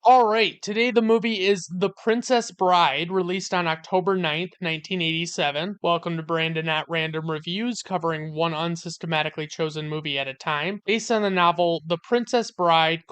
Alright, today the movie is The Princess Bride, released on October 9th, 1987. Welcome to Brandon at Random Reviews, covering one unsystematically chosen movie at a time, based on the novel The Princess Bride,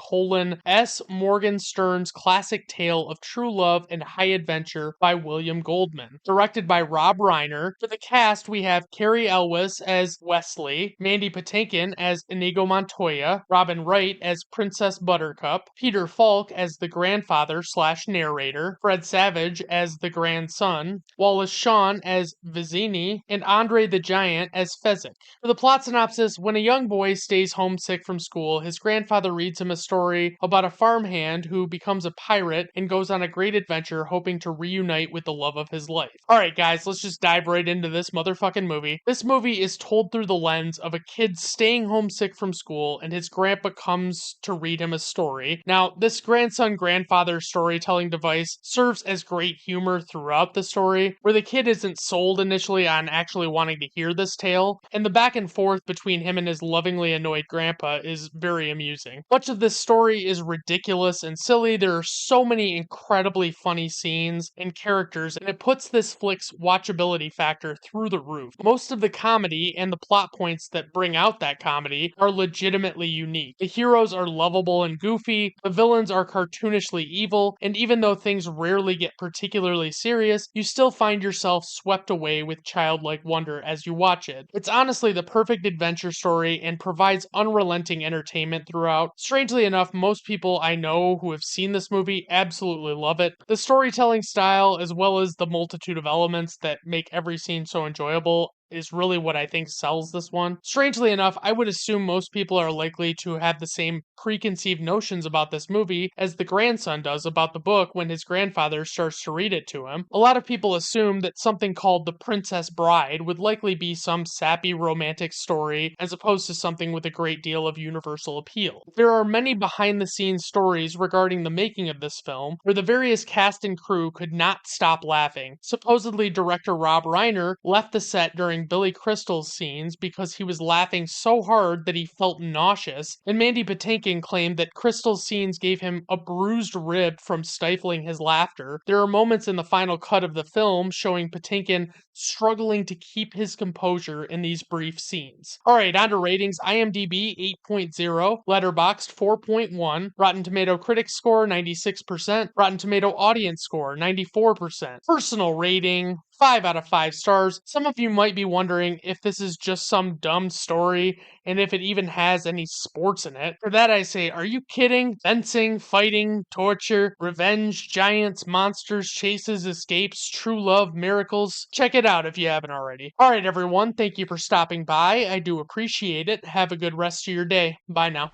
S. Morgan Stern's classic tale of true love and high adventure by William Goldman. Directed by Rob Reiner. For the cast, we have Carrie Elwes as Wesley, Mandy Patinkin as Inigo Montoya, Robin Wright as Princess Buttercup, Peter Falk as the grandfather slash narrator, Fred Savage as the grandson, Wallace Shawn as Vizzini, and Andre the Giant as Fezzik. For the plot synopsis, when a young boy stays homesick from school, his grandfather reads him a story about a farmhand who becomes a pirate and goes on a great adventure hoping to reunite with the love of his life. Alright guys, let's just dive right into this motherfucking movie. This movie is told through the lens of a kid staying homesick from school and his grandpa comes to read him a story. Now, this grandson-grandfather storytelling device serves as great humor throughout the story, where the kid isn't sold initially on actually wanting to hear this tale, and the back and forth between him and his lovingly annoyed grandpa is very amusing. Much of this story is ridiculous and silly. There are so many incredibly funny scenes and characters, and it puts this flick's watchability factor through the roof. Most of the comedy and the plot points that bring out that comedy are legitimately unique. The heroes are lovable and goofy, the villains are cartoonishly evil, and even though things rarely get particularly serious, you still find yourself swept away with childlike wonder as you watch it. It's honestly the perfect adventure story and provides unrelenting entertainment throughout. Strangely enough, most people I know who have seen this movie absolutely love it. The storytelling style, as well as the multitude of elements that make every scene so enjoyable, is really what I think sells this one. Strangely enough, I would assume most people are likely to have the same preconceived notions about this movie as the grandson does about the book when his grandfather starts to read it to him. A lot of people assume that something called The Princess Bride would likely be some sappy romantic story as opposed to something with a great deal of universal appeal. There are many behind-the-scenes stories regarding the making of this film where the various cast and crew could not stop laughing. Supposedly, director Rob Reiner left the set during Billy Crystal's scenes because he was laughing so hard that he felt nauseous, and Mandy Patinkin claimed that Crystal's scenes gave him a bruised rib from stifling his laughter. There are moments in the final cut of the film showing Patinkin struggling to keep his composure in these brief scenes. Alright, on to ratings. IMDb 8.0, Letterboxd 4.1, Rotten Tomato Critics Score 96%, Rotten Tomato Audience Score 94%. Personal rating 5 out of 5 stars. Some of you might be wondering if this is just some dumb story and if it even has any sports in it. For that I say, are you kidding? Fencing, fighting, torture, revenge, giants, monsters, chases, escapes, true love, miracles. Check it out if you haven't already. Alright everyone, thank you for stopping by. I do appreciate it. Have a good rest of your day. Bye now.